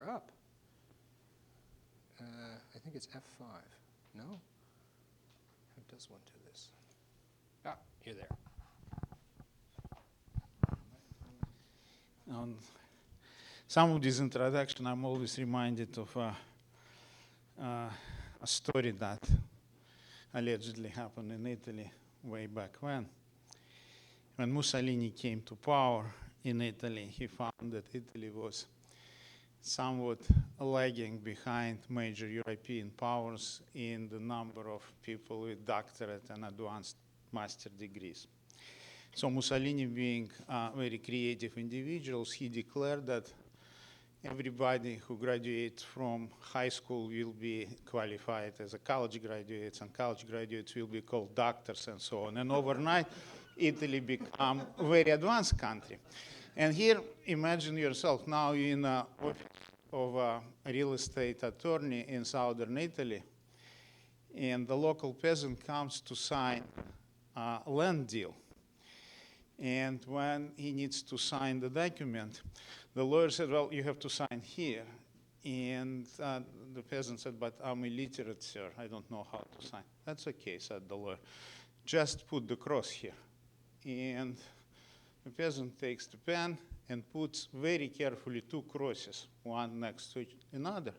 up. I think it's F5. No? How does one do this? Ah, you're there. On some of this introduction, I'm always reminded of a story that allegedly happened in Italy way back when. When Mussolini came to power in Italy, he found that Italy was somewhat lagging behind major European powers in the number of people with doctorate and advanced master degrees. So Mussolini, being very creative individuals, he declared that everybody who graduates from high school will be qualified as a college graduates, and college graduates will be called doctors and so on. And overnight, Italy became a very advanced country. And here, imagine yourself now in an office of a real estate attorney in southern Italy, and the local peasant comes to sign a land deal. And when he needs to sign the document, the lawyer said, well, you have to sign here. And the peasant said, but I'm illiterate, sir. I don't know how to sign. That's okay, said the lawyer. Just put the cross here. And the peasant takes the pen and puts very carefully 2 crosses, one next to another.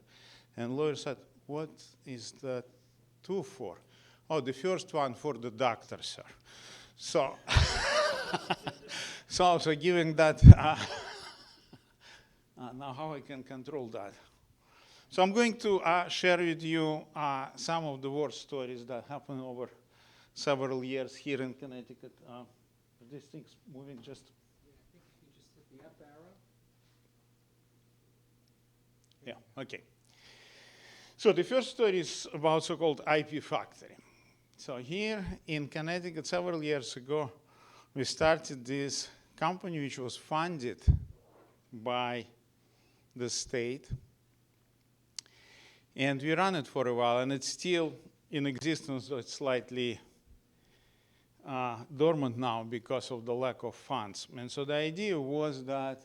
And the lawyer said, what is that 2 for? Oh, the first one for the doctor, sir. So, so given that, now how I can control that? So I'm going to share with you some of the war stories that happened over several years here in Connecticut. Are these things moving just? Yeah, I think if you just hit the up arrow. Yeah, okay. So the first story is about so-called IP factory. So here in Connecticut, several years ago, we started this company which was funded by the state. And we ran it for a while, and it's still in existence, though it's slightly dormant now because of the lack of funds. And so the idea was that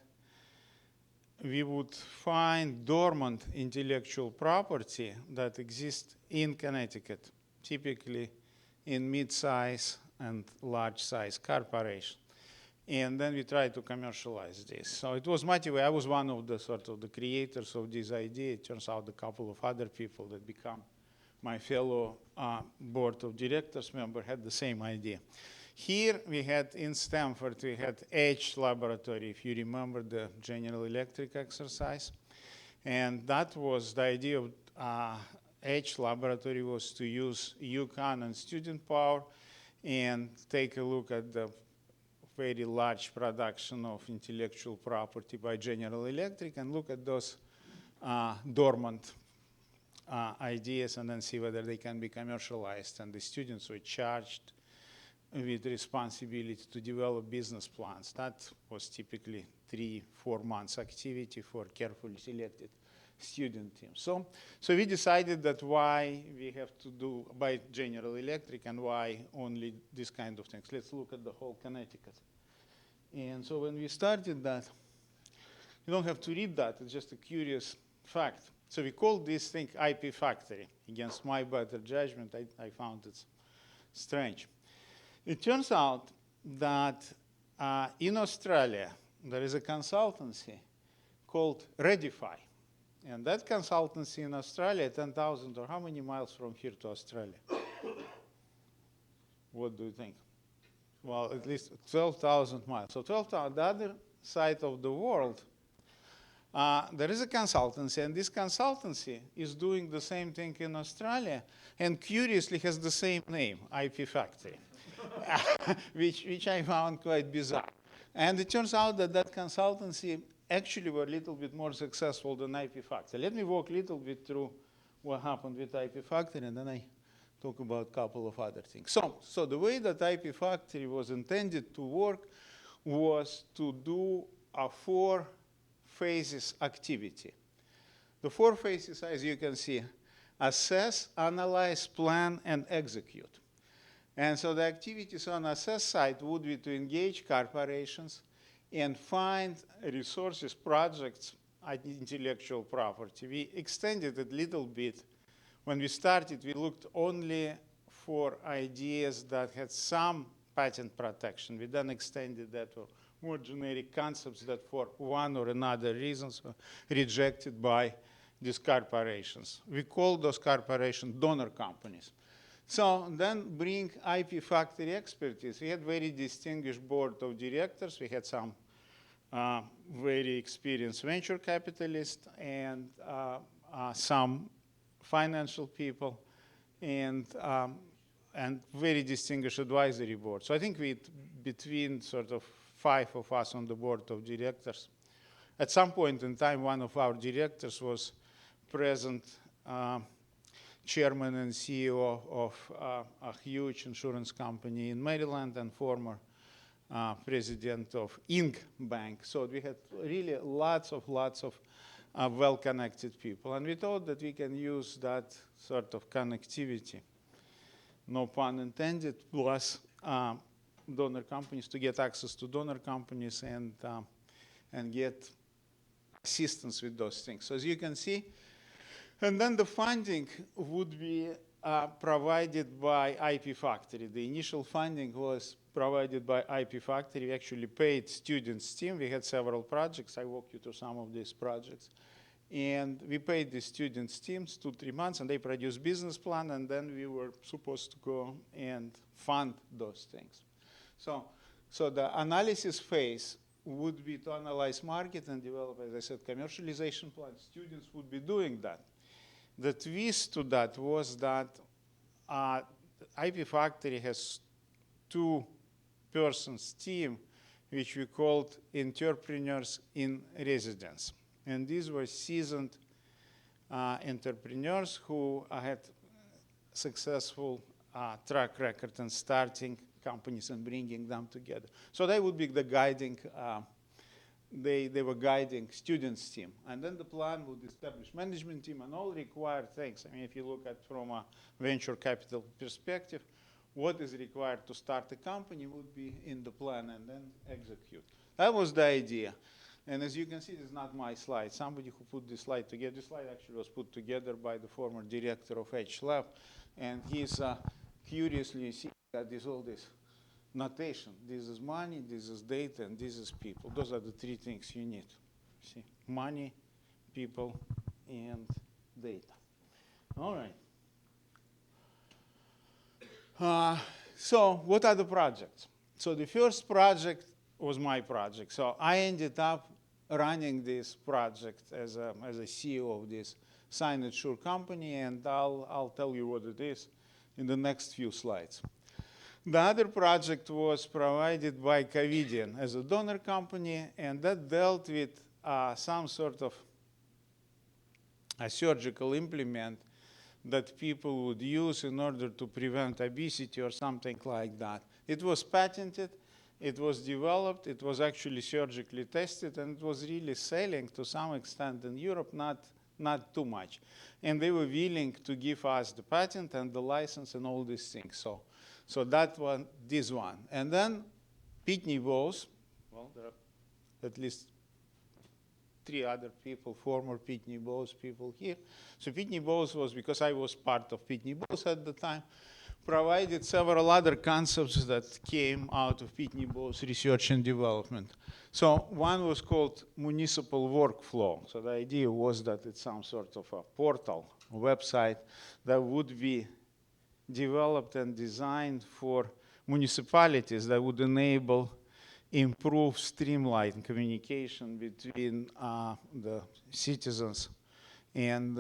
we would find dormant intellectual property that exists in Connecticut, typically in mid-size and large-size corporations. And then we tried to commercialize this. So it was my way. I was one of the sort of the creators of this idea. It turns out a couple of other people that become my fellow board of directors member had the same idea. Here we had in Stanford, we had H laboratory, if you remember the General Electric exercise. And that was the idea of H laboratory was to use UConn and student power and take a look at the very large production of intellectual property by General Electric and look at those dormant ideas and then see whether they can be commercialized. And the students were charged with responsibility to develop business plans. That was typically 3-4 months activity for carefully selected student teams. So we decided that why we have to do by General Electric and why only this kind of things. Let's look at the whole Connecticut. And so when we started that, you don't have to read that, it's just a curious fact. So we called this thing IP Factory. Against my better judgment, I found it strange. It turns out that in Australia, there is a consultancy called Redify. And that consultancy in Australia, 10,000 or how many miles from here to Australia? What do you think? Well, at least 12,000 miles. So 12,000, the other side of the world, there is a consultancy, and this consultancy is doing the same thing in Australia, and curiously has the same name, IP Factory, which I found quite bizarre. And it turns out that that consultancy actually were a little bit more successful than IP Factory. Let me walk a little bit through what happened with IP Factory, and then I talk about a couple of other things. So the way that IP Factory was intended to work was to do a 4 phases activity. The 4 phases, as you can see, assess, analyze, plan, and execute. And so the activities on assess side would be to engage corporations and find resources, projects, intellectual property. We extended it a little bit. When we started, we looked only for ideas that had some patent protection. We then extended that to more generic concepts that for one or another reasons were rejected by these corporations. We call those corporations donor companies. So then bring IP factory expertise. We had very distinguished board of directors. We had some very experienced venture capitalists and some financial people and very distinguished advisory board. So I think between sort of 5 of us on the board of directors, at some point in time, one of our directors was present chairman and CEO of a huge insurance company in Maryland and former president of Inc. Bank. So we had really lots of well-connected people. And we thought that we can use that sort of connectivity, no pun intended, plus donor companies to get access to donor companies and get assistance with those things. So as you can see, and then the funding would be provided by IP Factory. The initial funding was provided by IP Factory. We actually paid students' team. We had several projects. I walk you through some of these projects. And we paid the students' teams 2-3 months, and they produced business plan, and then we were supposed to go and fund those things. So the analysis phase would be to analyze market and develop, as I said, commercialization plans. Students would be doing that. The twist to that was that IP Factory has 2-person team, which we called entrepreneurs in residence. And these were seasoned entrepreneurs who had successful track record in starting companies and bringing them together. So they would be the guiding, they were guiding students' team. And then the plan would establish management team and all required things. I mean, if you look at from a venture capital perspective, what is required to start a company would be in the plan and then execute. That was the idea. And as you can see, this is not my slide. Somebody who put this slide together, this slide actually was put together by the former director of H-Lab. And he's curiously seeing that there's all this notation. This is money, this is data, and this is people. Those are the 3 things you need. See, money, people, and data. All right. So what are the projects? So the first project was my project. So I ended up running this project as a CEO of this SignitSure company, and I'll tell you what it is in the next few slides. The other project was provided by Covidian as a donor company, and that dealt with some sort of a surgical implement that people would use in order to prevent obesity or something like that. It was patented, it was developed, it was actually surgically tested, and it was really selling to some extent in Europe, not too much. And they were willing to give us the patent and the license and all these things. So that one, this one. And then Pitney Bowes, well, there are at least 3 other people, former Pitney Bowes people here. So Pitney Bowes was, because I was part of Pitney Bowes at the time, provided several other concepts that came out of Pitney Bowes research and development. So one was called municipal workflow. So the idea was that it's some sort of a portal, a website that would be developed and designed for municipalities that would enable improved, streamlined communication between the citizens and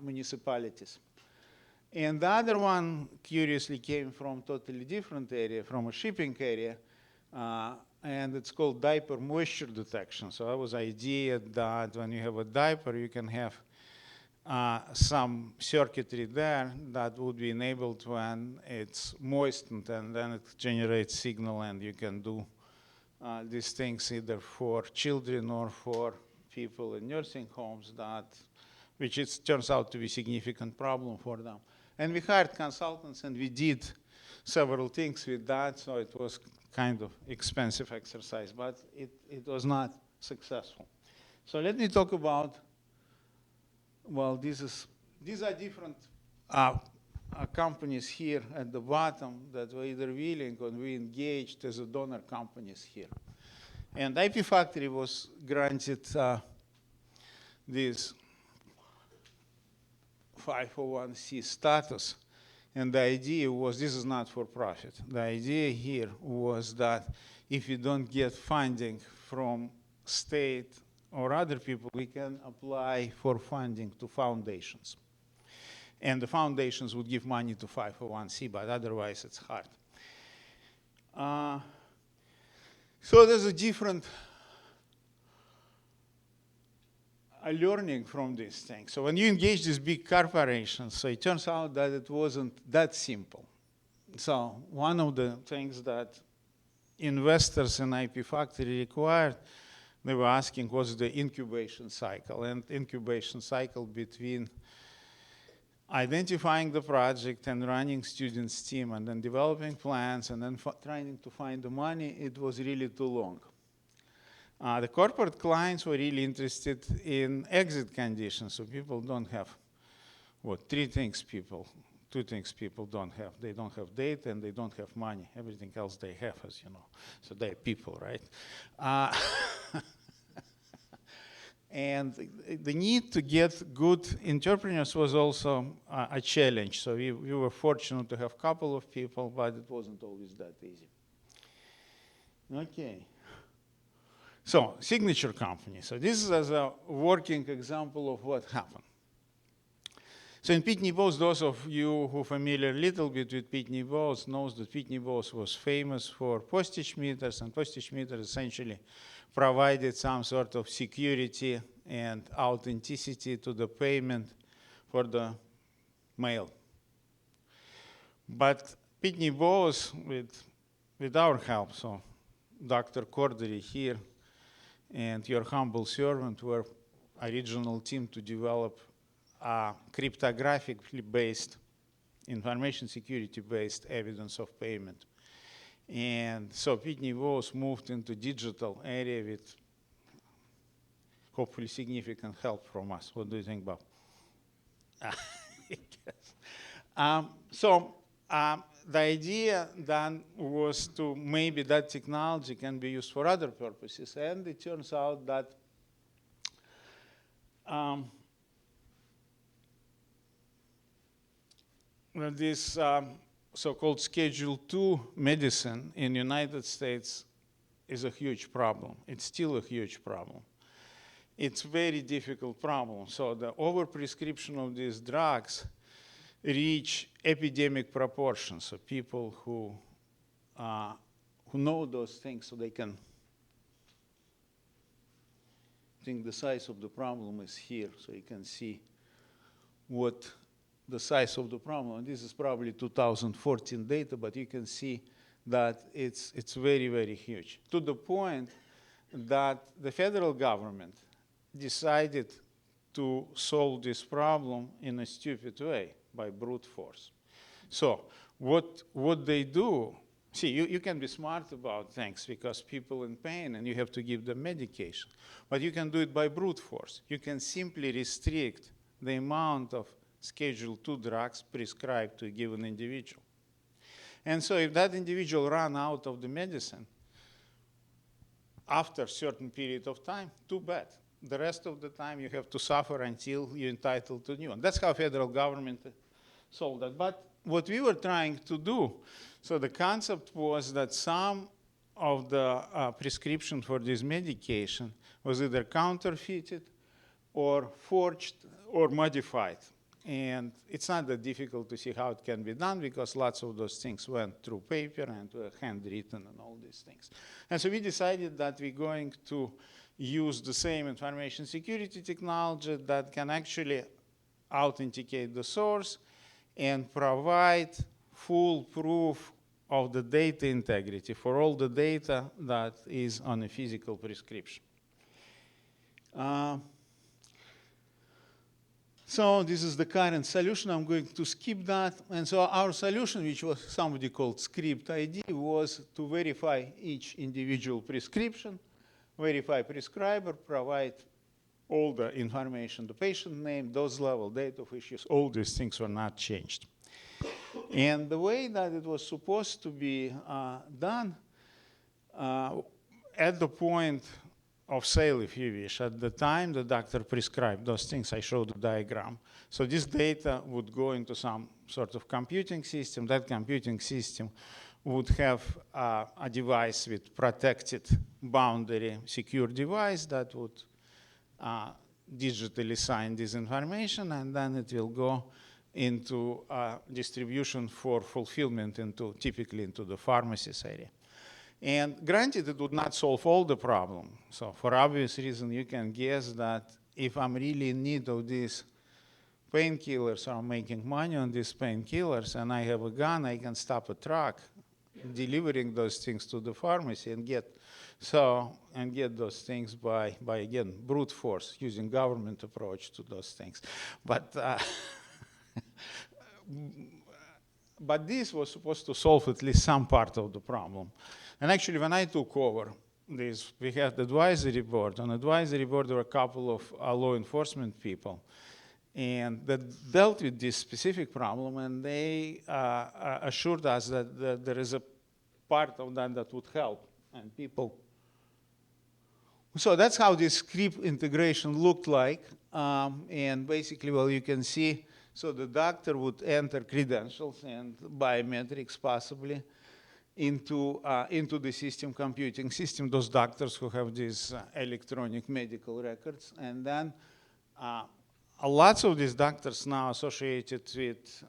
municipalities. And the other one, curiously, came from a totally different area, from a shipping area, and it's called diaper moisture detection. So that was the idea that when you have a diaper, you can have some circuitry there that would be enabled when it's moistened, and then it generates signal, and you can do these things either for children or for people in nursing homes, which turns out to be a significant problem for them. And we hired consultants, and we did several things with that, so it was kind of expensive exercise, but it was not successful. So let me talk about, well, these are different companies here at the bottom that were either willing or we engaged as a donor companies here. And IP Factory was granted this 501c status. And the idea was, this is not for profit. The idea here was that if you don't get funding from state or other people, we can apply for funding to foundations. And the foundations would give money to 501c, but otherwise it's hard. So there's a different learning from these things. So when you engage these big corporations, so it turns out that it wasn't that simple. So one of the things that investors in IP Factory required, they were asking what's the incubation cycle, and incubation cycle between identifying the project and running students' team and then developing plans and then trying to find the money, it was really too long. The corporate clients were really interested in exit conditions, so people don't have, what, two things people don't have. They don't have data and they don't have money. Everything else they have, as you know. So they're people, right? And the need to get good entrepreneurs was also a challenge. So we were fortunate to have a couple of people, but it wasn't always that easy. Okay. So SignitSure company. So this is as a working example of what happened. So in Pitney Bowes, those of you who are familiar a little bit with Pitney Bowes knows that Pitney Bowes was famous for postage meters, and postage meters essentially provided some sort of security and authenticity to the payment for the mail. But Pitney Bowes, with our help, so Dr. Cordery here and your humble servant were original team to develop a cryptographically based, information security based evidence of payment. And so Pitney Bowes moved into digital area with hopefully significant help from us. What do you think, Bob? The idea then was to maybe that technology can be used for other purposes. And it turns out that this so-called Schedule II medicine in the United States is a huge problem. It's still a huge problem. It's a very difficult problem. So the overprescription of these drugs reach epidemic proportions. So people who know those things, so they can think the size of the problem is here. So you can see what the size of the problem. And this is probably 2014 data, but you can see that it's very, very huge. To the point that the federal government decided to solve this problem in a stupid way, by brute force. So what they do, see, you can be smart about things because people in pain and you have to give them medication. But you can do it by brute force. You can simply restrict the amount of Schedule II drugs prescribed to a given individual. And so if that individual ran out of the medicine after a certain period of time, too bad. The rest of the time you have to suffer until you're entitled to new. And that's how federal government solved that. But what we were trying to do, so the concept was that some of the prescription for this medication was either counterfeited or forged or modified. And it's not that difficult to see how it can be done because lots of those things went through paper and were handwritten and all these things. And so we decided that we're going to use the same information security technology that can actually authenticate the source and provide full proof of the data integrity for all the data that is on a physical prescription. So this is the current solution. I'm going to skip that. And so our solution, which was somebody called Script ID, was to verify each individual prescription, verify prescriber, provide all the information, the patient name, dose level, date of issues, all these things were not changed. And the way that it was supposed to be done, at the point of sale, if you wish, at the time the doctor prescribed those things, I showed the diagram. So this data would go into some sort of computing system. That computing system would have a device with protected boundary secure device that would digitally sign this information, and then it will go into distribution for fulfillment typically into the pharmacies area. And granted, it would not solve all the problem. So for obvious reason, you can guess that if I'm really in need of these painkillers or I'm making money on these painkillers and I have a gun, I can stop a truck delivering those things to the pharmacy and get those things by again, brute force, using government approach to those things. But but this was supposed to solve at least some part of the problem. And actually, when I took over this, we had the advisory board. On the advisory board, there were a couple of law enforcement people, and that dealt with this specific problem, and they assured us that there is a part of that would help, and people. So that's how this script integration looked like, and basically, well, you can see, so the doctor would enter credentials and biometrics possibly into the system, computing system, those doctors who have these electronic medical records. And then lots of these doctors now associated with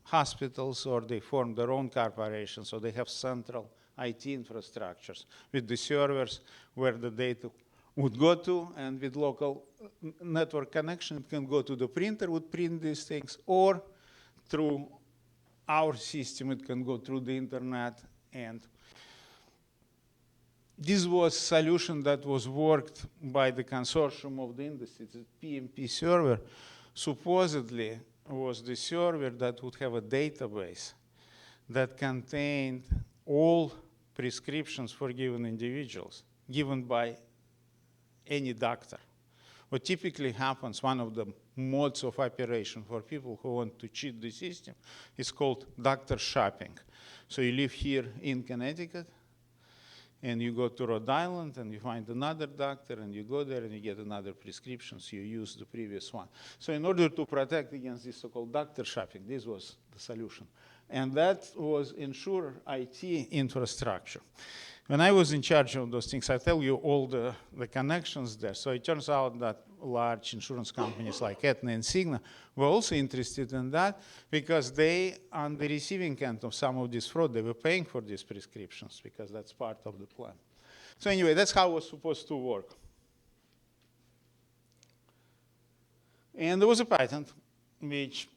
hospitals, or they form their own corporations, so they have central IT infrastructures with the servers where the data would go to, and with local network connection, it can go to the printer, would print these things, or through our system, it can go through the internet. And this was a solution that was worked by the consortium of the industry. The PMP server supposedly was the server that would have a database that contained all prescriptions for given individuals, given by any doctor. What typically happens, one of the modes of operation for people who want to cheat the system is called doctor shopping. So you live here in Connecticut, and you go to Rhode Island, and you find another doctor, and you go there, and you get another prescription, so you use the previous one. So in order to protect against this so-called doctor shopping, this was the solution. And that was ensure IT infrastructure. When I was in charge of those things, I tell you all the connections there. So it turns out that large insurance companies like Aetna and Cigna were also interested in that, because they, on the receiving end of some of this fraud, they were paying for these prescriptions because that's part of the plan. So anyway, that's how it was supposed to work. And there was a patent which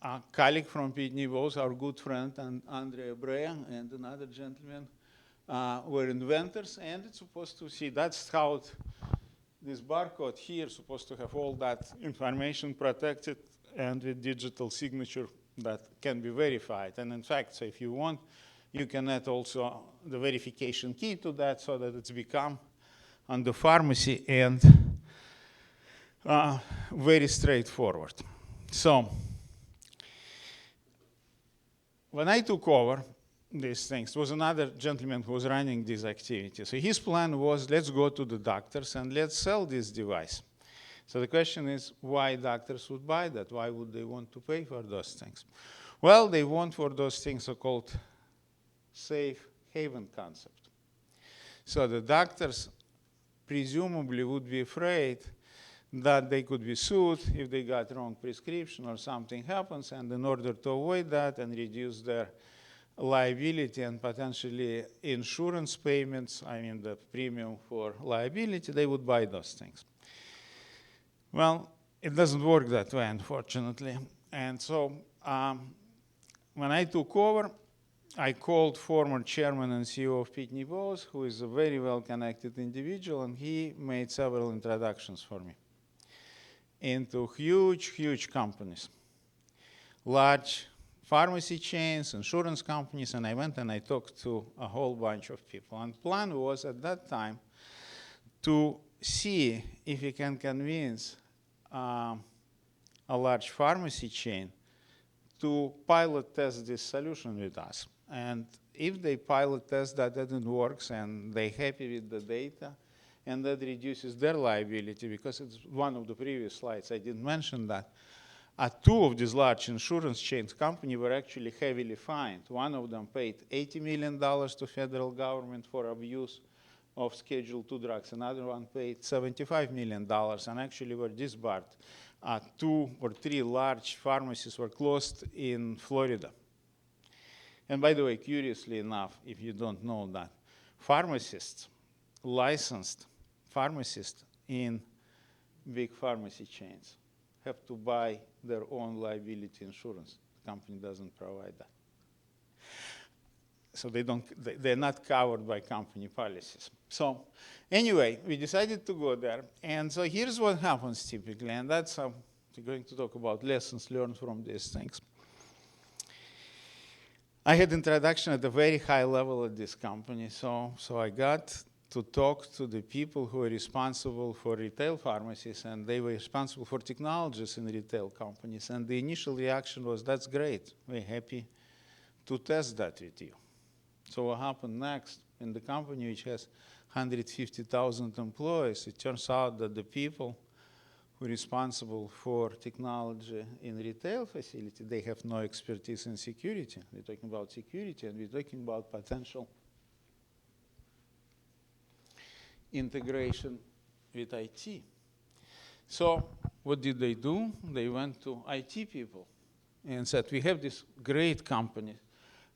a colleague from Pitney Bowes, our good friend, and Andrea Brea and another gentleman were inventors, and it's supposed to see, that's how this barcode here is supposed to have all that information protected and with digital signature that can be verified. And in fact, so if you want, you can add also the verification key to that so that it's become on the pharmacy and very straightforward. So when I took over these things, there was another gentleman who was running this activity. So his plan was, let's go to the doctors and let's sell this device. So the question is, why doctors would buy that? Why would they want to pay for those things? Well, they want for those things so-called safe haven concept. So the doctors presumably would be afraid that they could be sued if they got wrong prescription or something happens, and in order to avoid that and reduce their liability and potentially insurance payments, I mean the premium for liability, they would buy those things. Well, it doesn't work that way, unfortunately. And so when I took over, I called former chairman and CEO of Pitney Bowes, who is a very well-connected individual, and he made several introductions for me into huge, huge companies, large pharmacy chains, insurance companies, and I went and I talked to a whole bunch of people. And the plan was at that time to see if we can convince a large pharmacy chain to pilot test this solution with us. And if they pilot test that it works and they're happy with the data, and that reduces their liability, because it's one of the previous slides, I didn't mention that. Two of these large insurance chains companies were actually heavily fined. One of them paid $80 million to federal government for abuse of Schedule II drugs. Another one paid $75 million and actually were disbarred. 2 or 3 large pharmacies were closed in Florida. And by the way, curiously enough, if you don't know that, pharmacists, licensed pharmacists in big pharmacy chains have to buy their own liability insurance. The company doesn't provide that. So they're not covered by company policies. So anyway, we decided to go there. And so here's what happens typically. And that's we're going to talk about lessons learned from these things. I had introduction at a very high level at this company. So I got to talk to the people who are responsible for retail pharmacies, and they were responsible for technologies in retail companies. And the initial reaction was, that's great. We're happy to test that with you. So what happened next in the company, which has 150,000 employees, it turns out that the people who are responsible for technology in retail facility, they have no expertise in security. We're talking about security, and we're talking about potential integration with IT. So what did they do? They went to IT people and said, we have this great company,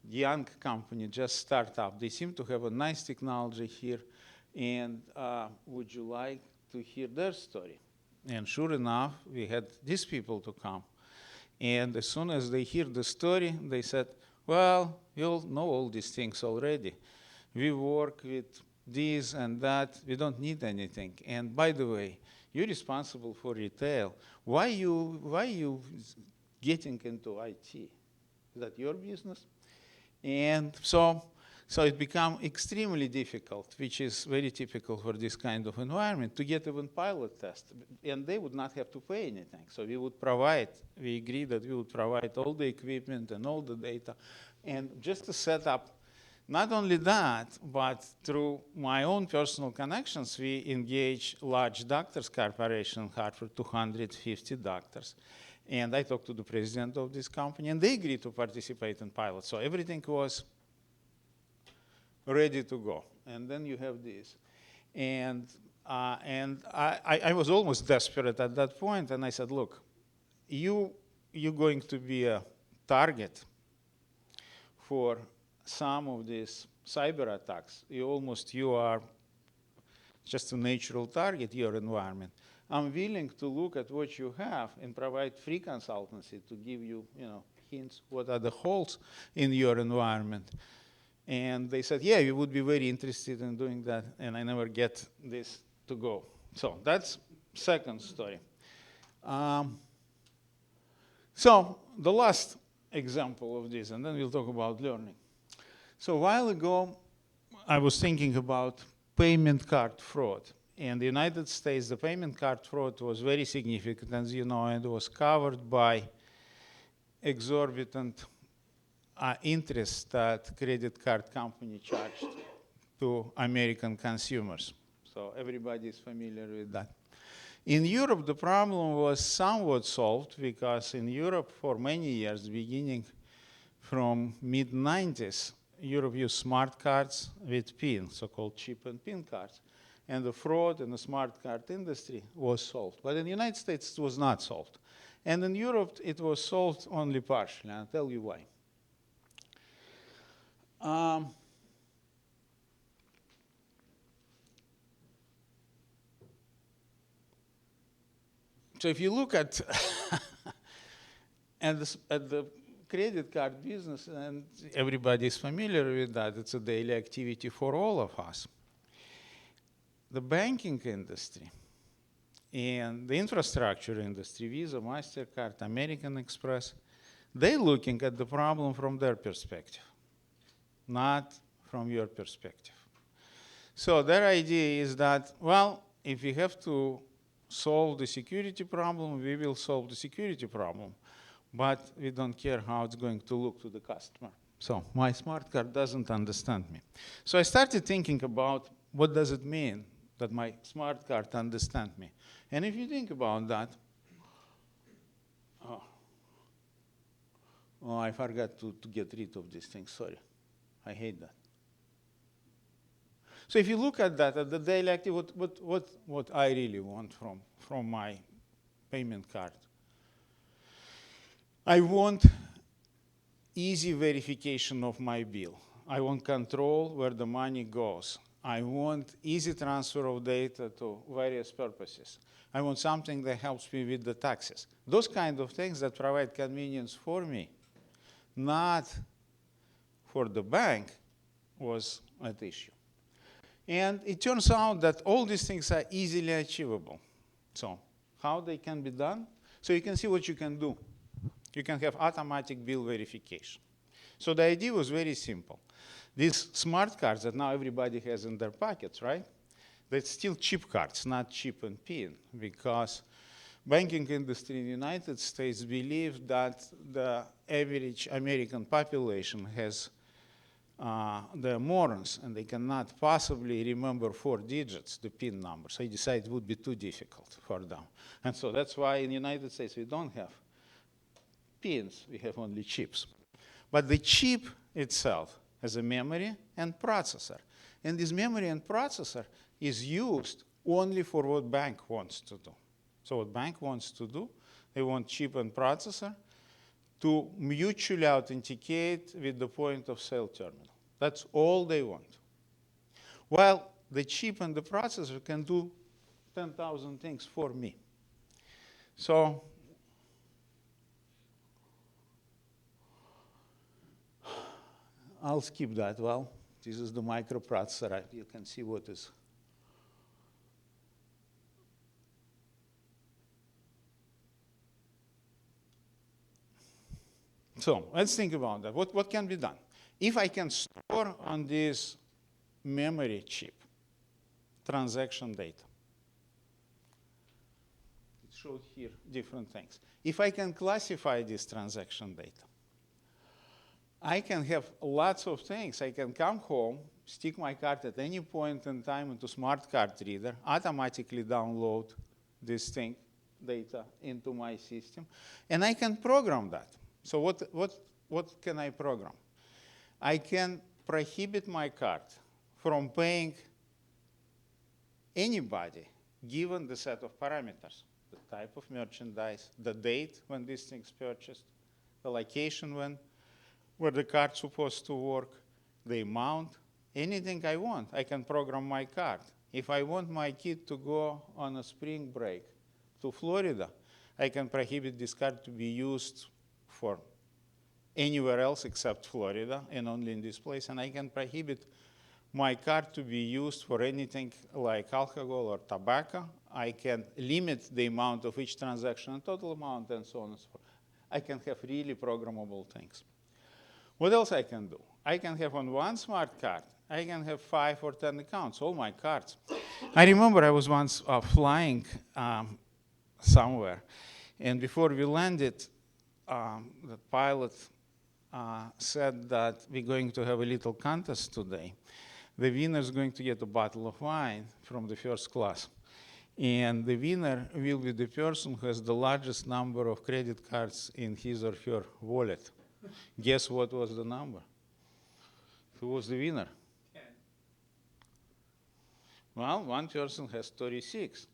young company, just start up. They seem to have a nice technology here, and would you like to hear their story? And sure enough, we had these people to come. And as soon as they hear the story, they said, well, you'll know all these things already. We work with this and that. We don't need anything. And by the way, you're responsible for retail. Why you getting into IT? Is that your business? And so it became extremely difficult, which is very typical for this kind of environment, to get even pilot tests. And they would not have to pay anything. So we agreed that we would provide all the equipment and all the data. And just to set up, not only that, but through my own personal connections, we engage large doctors corporation in Hartford, 250 doctors. And I talked to the president of this company, and they agreed to participate in pilots. So everything was ready to go. And then you have this. And I was almost desperate at that point, and I said, look, you're going to be a target for some of these cyber attacks. You are just a natural target, your environment. I'm willing to look at what you have and provide free consultancy to give you, hints what are the holes in your environment. And they said, yeah, we would be very interested in doing that, and I never get this to go. So that's second story. So the last example of this, and then we'll talk about learning. So a while ago, I was thinking about payment card fraud. In the United States, the payment card fraud was very significant, as you know, and was covered by exorbitant interest that credit card company charged to American consumers. So everybody is familiar with that. In Europe, the problem was somewhat solved because in Europe, for many years, beginning from mid-90s, Europe used smart cards with PIN, so-called chip and PIN cards. And the fraud in the smart card industry was solved. But in the United States, it was not solved. And in Europe, it was solved only partially. I'll tell you why. So if you look at, at the credit card business, and everybody is familiar with that, it's a daily activity for all of us. The banking industry and the infrastructure industry, Visa, MasterCard, American Express, they're looking at the problem from their perspective, not from your perspective. So their idea is that, well, if we have to solve the security problem, we will solve the security problem. But we don't care how it's going to look to the customer. So my smart card doesn't understand me. So I started thinking about what does it mean that my smart card understands me. And if you think about that, oh, I forgot to get rid of this thing, sorry. I hate that. So if you look at that, at the daily active, what I really want from my payment card, I want easy verification of my bill. I want control where the money goes. I want easy transfer of data to various purposes. I want something that helps me with the taxes. Those kind of things that provide convenience for me, not for the bank, was at issue. And it turns out that all these things are easily achievable. So how they can be done? So you can see what you can do. You can have automatic bill verification. So the idea was very simple. These smart cards that now everybody has in their pockets, right? They're still chip cards, not chip and pin, because banking industry in the United States believe that the average American population has they're morons, and they cannot possibly remember 4 digits, the PIN number. So they decided it would be too difficult for them. And so that's why in the United States we don't have pins, we have only chips. But the chip itself has a memory and processor. And this memory and processor is used only for what bank wants to do. So what bank wants to do, they want chip and processor to mutually authenticate with the point of sale terminal. That's all they want. While the chip and the processor can do 10,000 things for me. So I'll skip that. Well, this is the microprocessor. You can see what is. So let's think about that. What can be done? If I can store on this memory chip transaction data, it showed here different things. If I can classify this transaction data, I can have lots of things. I can come home, stick my card at any point in time into smart card reader, automatically download this thing, data, into my system, and I can program that. So what can I program? I can prohibit my card from paying anybody given the set of parameters, the type of merchandise, the date when this thing's purchased, the location where the card's supposed to work, the amount, anything I want. I can program my card. If I want my kid to go on a spring break to Florida, I can prohibit this card to be used for anywhere else except Florida and only in this place. And I can prohibit my card to be used for anything like alcohol or tobacco. I can limit the amount of each transaction, total amount, and so on and so forth. I can have really programmable things. What else I can do? I can have on one smart card, I can have 5 or 10 accounts, all my cards. I remember I was once flying somewhere, and before we landed, the pilot said that we're going to have a little contest today. The winner is going to get a bottle of wine from the first class. And the winner will be the person who has the largest number of credit cards in his or her wallet. Guess what was the number? Who was the winner? 10. Well, one person has 36.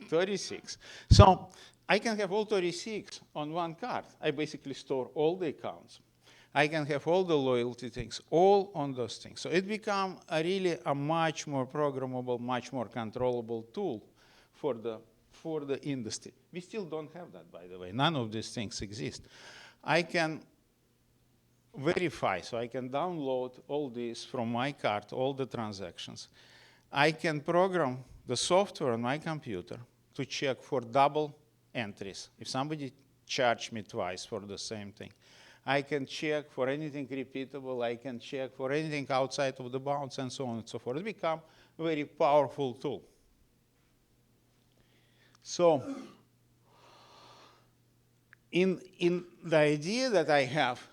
36. So I can have all 36 on one card. I basically store all the accounts. I can have all the loyalty things, all on those things. So it becomes really a much more programmable, much more controllable tool for the industry. We still don't have that, by the way. None of these things exist. I can verify, so I can download all this from my card, all the transactions. I can program the software on my computer to check for double entries. If somebody charged me twice for the same thing, I can check for anything repeatable. I can check for anything outside of the bounds, and so on and so forth. It becomes a very powerful tool. So in the idea that I have,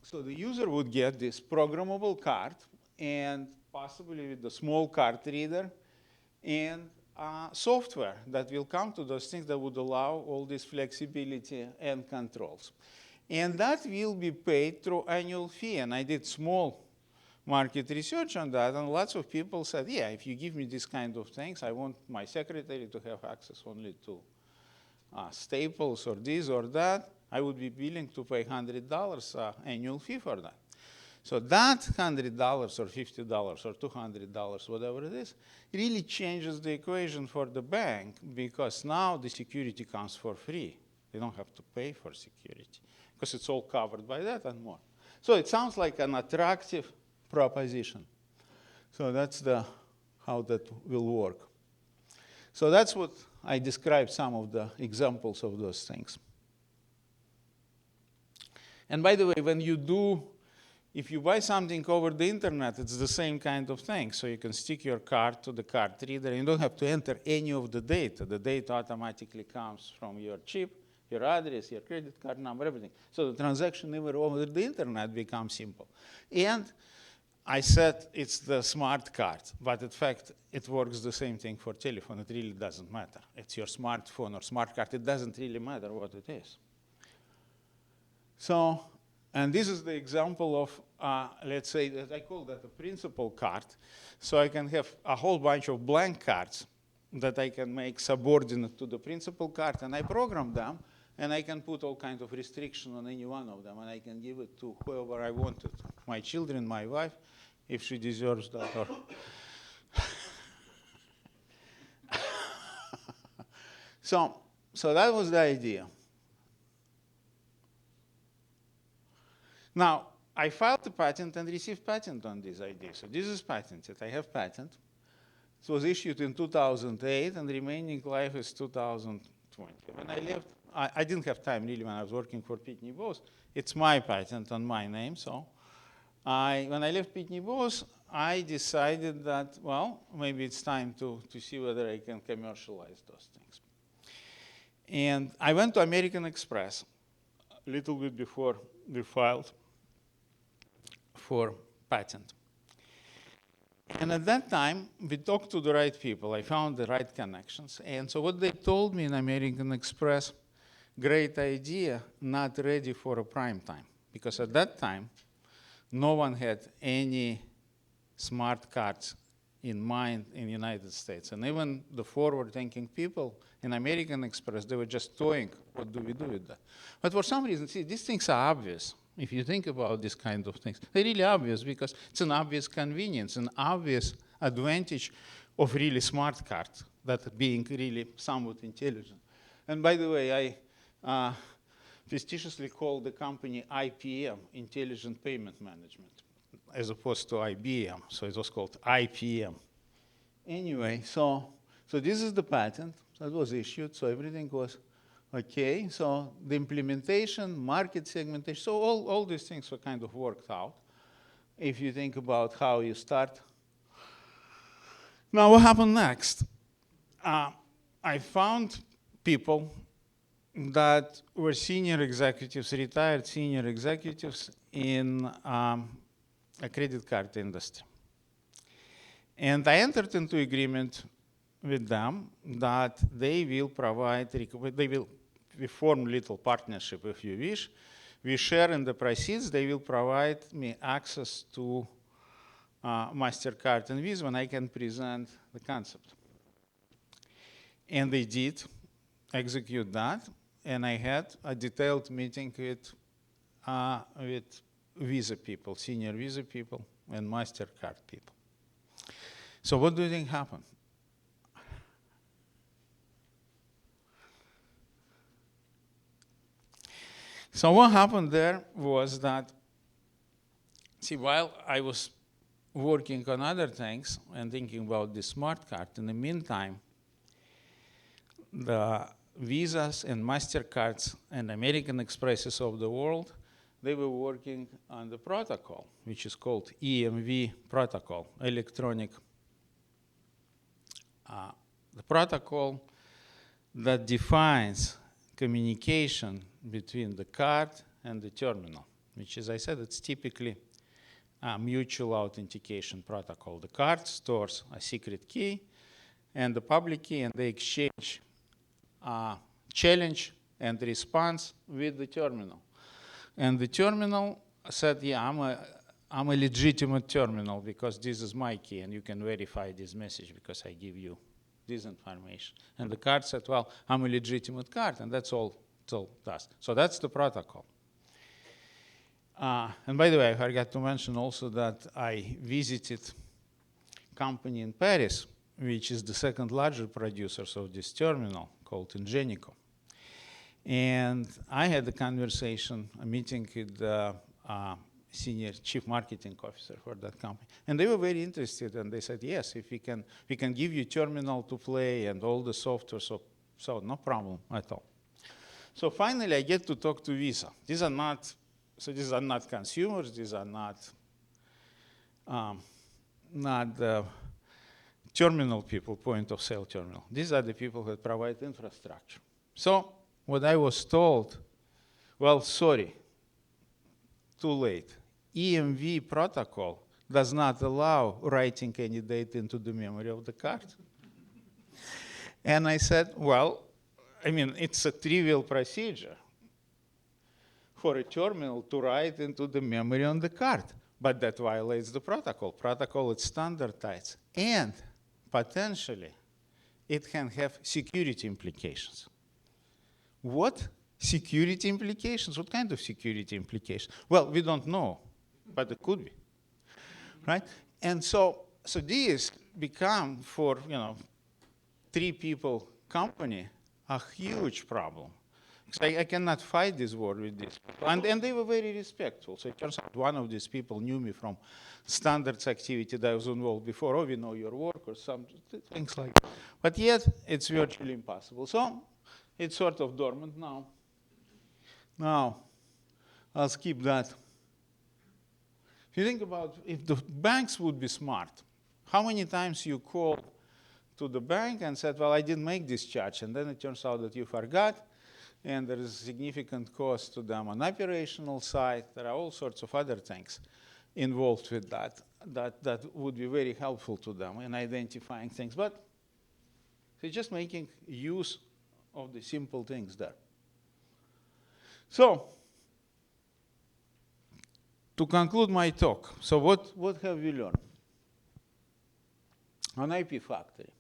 so the user would get this programmable card and possibly with the small card reader and software that will come to those things that would allow all this flexibility and controls. And that will be paid through annual fee. And I did small market research on that, and lots of people said, yeah, if you give me this kind of things, I want my secretary to have access only to staples or this or that. I would be willing to pay $100 annual fee for that. So that $100 or $50 or $200, whatever it is, really changes the equation for the bank, because now the security comes for free. They don't have to pay for security because it's all covered by that and more. So it sounds like an attractive proposition. So that's how that will work. So that's what I described, some of the examples of those things. And by the way, when you do, if you buy something over the internet, it's the same kind of thing. So you can stick your card to the card reader, and you don't have to enter any of the data. The data automatically comes from your chip, your address, your credit card number, everything. So the transaction even over the internet becomes simple. And I said it's the smart card, but in fact, it works the same thing for telephone. It really doesn't matter. It's your smartphone or smart card. It doesn't really matter what it is. So, and this is the example of, let's say, that I call that a principal card. So I can have a whole bunch of blank cards that I can make subordinate to the principal card, and I program them, and I can put all kinds of restrictions on any one of them, and I can give it to whoever I wanted, my children, my wife, if she deserves that. Or so that was the idea. Now, I filed the patent and received patent on this idea. So this is patented. I have patent. It was issued in 2008, and remaining life is 2020. When I left, I didn't have time really when I was working for Pitney Bowes. It's my patent on my name. So when I left Pitney Bowes, I decided that, well, maybe it's time to see whether I can commercialize those things. And I went to American Express a little bit before we filed for patent. And at that time, we talked to the right people. I found the right connections. And so what they told me in American Express, great idea, not ready for a prime time. Because at that time, no one had any smart cards in mind in the United States. And even the forward-thinking people in American Express, they were just toying, what do we do with that? But for some reason, see, these things are obvious. If you think about these kind of things, they're really obvious because it's an obvious convenience, an obvious advantage of really smart cards, that being really somewhat intelligent. And by the way, I facetiously called the company IPM, Intelligent Payment Management, as opposed to IBM, so it was called IPM. Anyway, so this is the patent that was issued, so everything was okay. So the implementation, market segmentation, so all these things were kind of worked out. If you think about how you start. Now, what happened next? I found people that were senior executives, retired senior executives in a credit card industry. And I entered into agreement with them that they will provide, we form a little partnership if you wish. We share in the proceeds. They will provide me access to MasterCard and Visa when I can present the concept. And they did execute that. And I had a detailed meeting with Visa people, senior Visa people, and MasterCard people. So what do you think happened? So what happened there was that, see, while I was working on other things and thinking about the smart card, in the meantime, the Visas and MasterCards and American Expresses of the world, they were working on the protocol, which is called EMV protocol, electronic. The protocol that defines communication between the card and the terminal, which, as I said, it's typically a mutual authentication protocol. The card stores a secret key and the public key, and they exchange challenge and response with the terminal. And the terminal said, yeah, I'm a legitimate terminal because this is my key, and you can verify this message because I give you this information. And the card said, well, I'm a legitimate card, and that's all it does. So that's the protocol. And by the way, I forgot to mention also that I visited a company in Paris, which is the second largest producer of this terminal, called Ingenico. And I had a conversation, a meeting with the senior chief marketing officer for that company. And they were very interested, and they said, yes, if we can give you terminal to play and all the software, so no problem at all. So finally, I get to talk to Visa. These are not consumers. These are not the terminal people, point of sale terminal. These are the people that provide infrastructure. So what I was told, well, sorry, too late. EMV protocol does not allow writing any data into the memory of the card. And I said, well, I mean, it's a trivial procedure for a terminal to write into the memory on the card, but that violates the protocol. Protocol is standardized, and potentially it can have security implications. What security implications? What kind of security implications? Well, we don't know, but it could be, right? And so these become, for 3 people company, a huge problem. I cannot fight this war with this. And they were very respectful. So it turns out one of these people knew me from standards activity that I was involved before. Oh, we know your work, or some things like that. But yet, it's virtually impossible. So it's sort of dormant now. Now, I'll skip that. If you think about if the banks would be smart, how many times you call to the bank and said, well, I didn't make this charge, and then it turns out that you forgot, and there is significant cost to them on operational side. There are all sorts of other things involved with that would be very helpful to them in identifying things. But they're just making use of the simple things there. So, to conclude my talk, so what have we learned? On IP factory,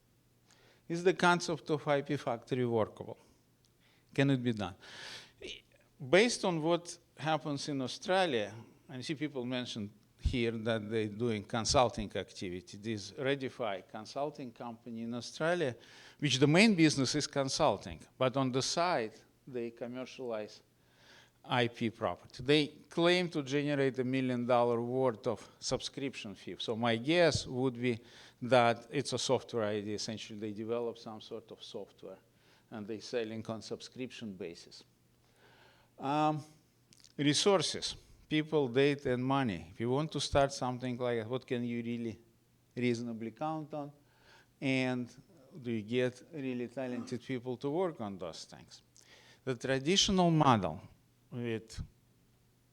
is the concept of IP factory workable? Can it be done? Based on what happens in Australia, and I see people mentioned here that they're doing consulting activity. This Redify consulting company in Australia, which the main business is consulting, but on the side, they commercialize IP property. They claim to generate $1 million worth of subscription fee. So my guess would be that it's a software idea. Essentially, they develop some sort of software, and they're selling on subscription basis. Resources, people, data, and money. If you want to start something like that, what can you really reasonably count on? And do you get really talented people to work on those things? The traditional model with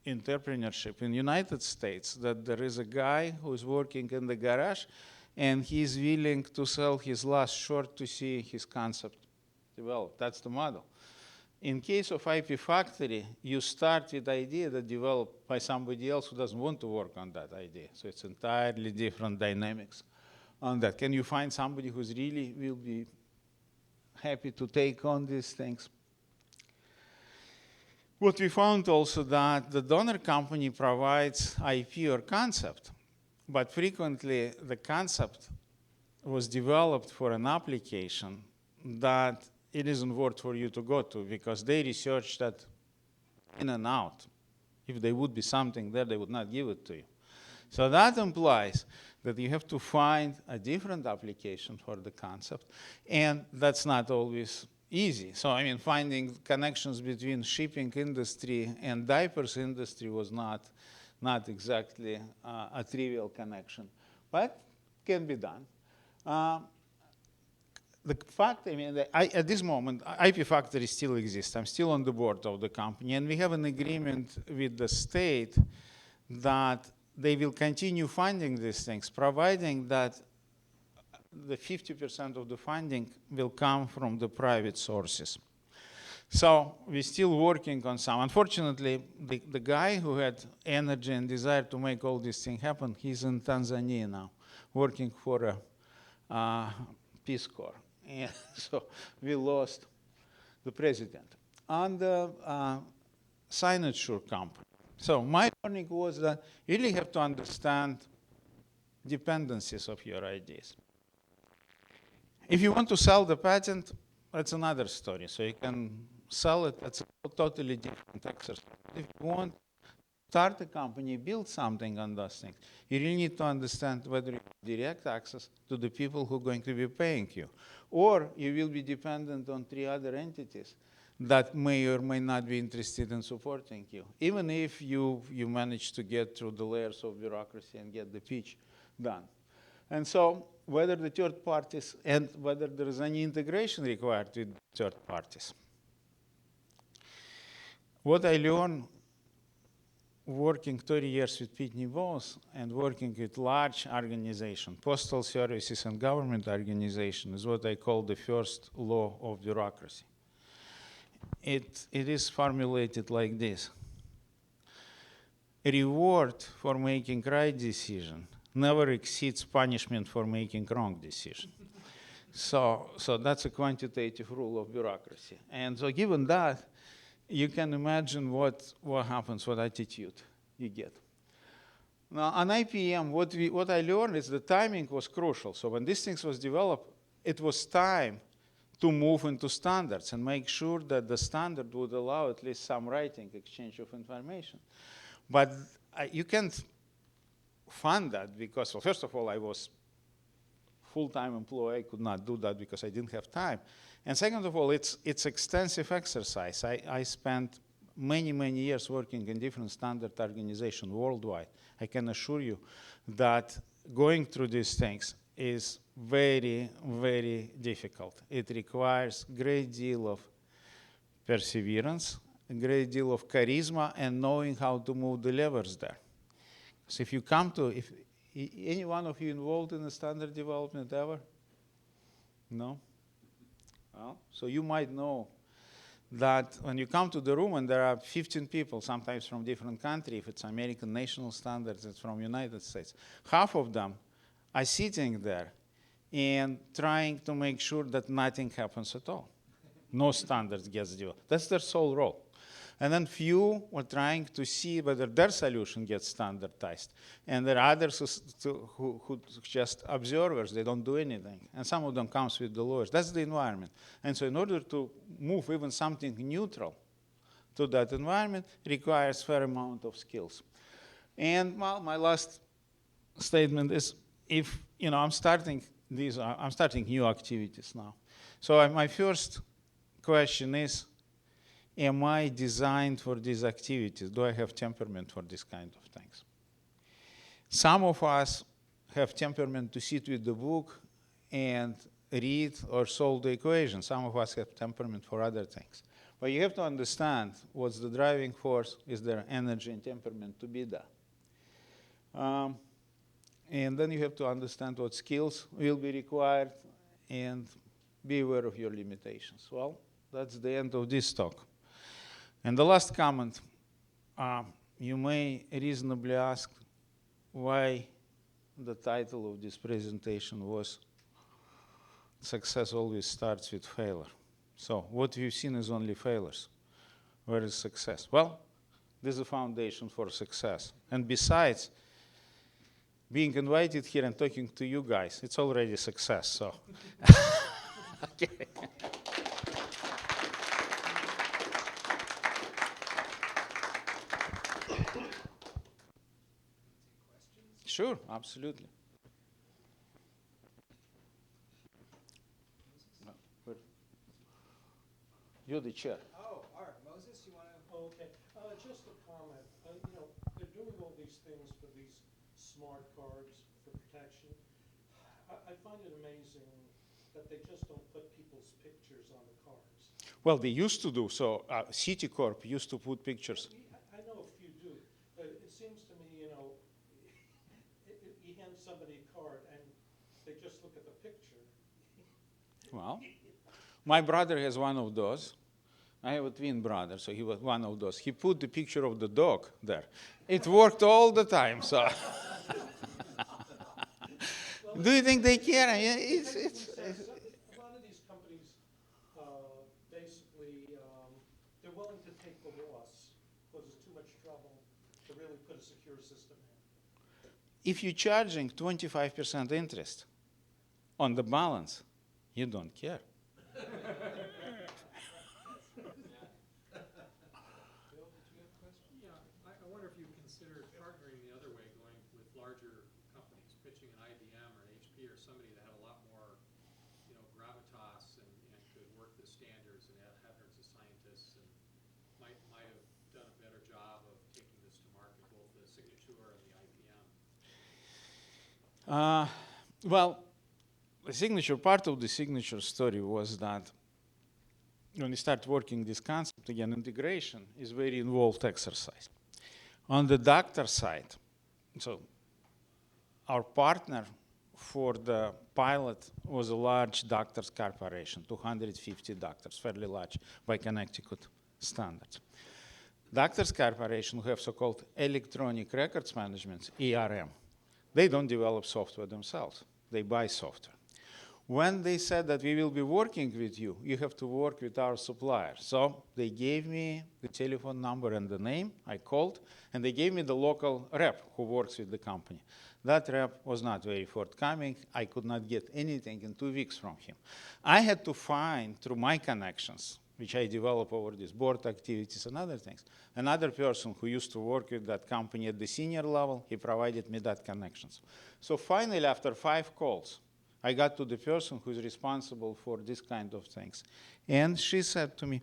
entrepreneurship in the United States, that there is a guy who is working in the garage, and he's willing to sell his last short to see his concept developed. That's the model. In case of IP factory, you start with the idea that developed by somebody else who doesn't want to work on that idea. So it's entirely different dynamics on that. Can you find somebody who's really will be happy to take on these things? What we found also that the donor company provides IP or concept, but frequently the concept was developed for an application that it isn't worth for you to go to because they researched that in and out. If there would be something there, they would not give it to you. So that implies that you have to find a different application for the concept, and that's not always easy. So I mean, finding connections between shipping industry and diapers industry was not exactly a trivial connection, but can be done. the fact, I mean, at this moment, IP Factory still exists. I'm still on the board of the company, and we have an agreement with the state that they will continue funding these things, providing that the 50% of the funding will come from the private sources. So we're still working on some. Unfortunately, the guy who had energy and desire to make all this thing happen, he's in Tanzania now, working for a Peace Corps. And so we lost the president. On the SignitSure company. So my learning was that you really have to understand dependencies of your ideas. If you want to sell the patent, that's another story. So you can sell it, that's a totally different exercise. If you want to start a company, build something on those things, you really need to understand whether you have direct access to the people who are going to be paying you, or you will be dependent on 3 other entities that may or may not be interested in supporting you, even if you manage to get through the layers of bureaucracy and get the pitch done. And so whether the third parties and whether there is any integration required with third parties. What I learned working 30 years with Pitney Bowes and working with large organizations, postal services and government organizations, is what I call the first law of bureaucracy. It is formulated like this. A reward for making right decision never exceeds punishment for making wrong decision. So that's a quantitative rule of bureaucracy. And so given that, you can imagine what happens, what attitude you get. Now on IPM, what I learned is the timing was crucial. So when these things was developed, it was time to move into standards and make sure that the standard would allow at least some writing, exchange of information. But you can't fund that because, well, first of all, I was full-time employee. I could not do that because I didn't have time. And second of all, it's extensive exercise. I spent many, many years working in different standard organizations worldwide. I can assure you that going through these things is very, very difficult. It requires a great deal of perseverance, a great deal of charisma, and knowing how to move the levers there. So if you come to, if any one of you involved in the standard development ever? No? Well, so you might know that when you come to the room and there are 15 people, sometimes from different countries, if it's American national standards, it's from United States, half of them are sitting there and trying to make sure that nothing happens at all. No standards gets developed. That's their sole role. And then few are trying to see whether their solution gets standardized. And there are others who just observers, they don't do anything. And some of them comes with the lawyers. That's the environment. And so in order to move even something neutral to that environment requires a fair amount of skills. And well, my last statement is, if I'm starting new activities now. So my first question is, am I designed for these activities? Do I have temperament for this kind of things? Some of us have temperament to sit with the book and read or solve the equation. Some of us have temperament for other things. But you have to understand what's the driving force, is there energy and temperament to be there. And then you have to understand what skills will be required and be aware of your limitations. Well, that's the end of this talk. And the last comment, you may reasonably ask why the title of this presentation was Success Always Starts with Failure. So what we've seen is only failures. Where is success? Well, this is a foundation for success. And besides, being invited here and talking to you guys, it's already success, so. Okay. Sure, absolutely. You're the chair. Oh, all right. Moses, you want to? Okay. Just a comment. They're doing all these things for these smart cards for protection. I find it amazing that they just don't put people's pictures on the cards. Well, they used to do so. Citicorp used to put pictures. I know a few do, but it seems to me, you know, you hand somebody a card and they just look at the picture. Well, my brother has one of those. I have a twin brother, so he was one of those. He put the picture of the dog there. It worked all the time, so. Do you think they care? I mean, it's a lot of these companies, basically, they're willing to take the loss because it's too much trouble to really put a secure system in. If you're charging 25% interest on the balance, you don't care. Yeah, I wonder if you considered partnering the other way, going with larger companies, pitching an IBM or an HP or somebody that had a lot more, you know, gravitas and could work the standards and have hundreds of scientists and might have done a better job of taking this to market, both the SignitSure and the IBM. Well, the signature, part of the signature story was that when you start working this concept, again, integration is a very involved exercise. On the doctor side, so our partner for the pilot was a large doctors corporation, 250 doctors, fairly large by Connecticut standards. Doctors corporation who have so-called electronic records management, ERM. They don't develop software themselves. They buy software. When they said that we will be working with you, you have to work with our supplier. So they gave me the telephone number and the name. I called, and they gave me the local rep who works with the company. That rep was not very forthcoming. I could not get anything in 2 weeks from him. I had to find, through my connections, which I developed over these board activities and other things, another person who used to work with that company at the senior level. He provided me that connections. So finally, after 5 calls, I got to the person who's responsible for this kind of things. And she said to me,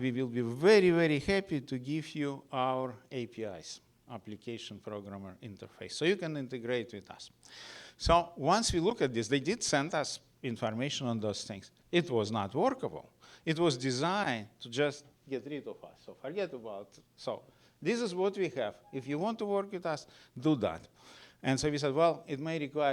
we will be very, very happy to give you our APIs, application programmer interface, so you can integrate with us. So once we look at this, they did send us information on those things. It was not workable. It was designed to just get rid of us, so forget about it. So this is what we have. If you want to work with us, do that. And so we said, well, it may require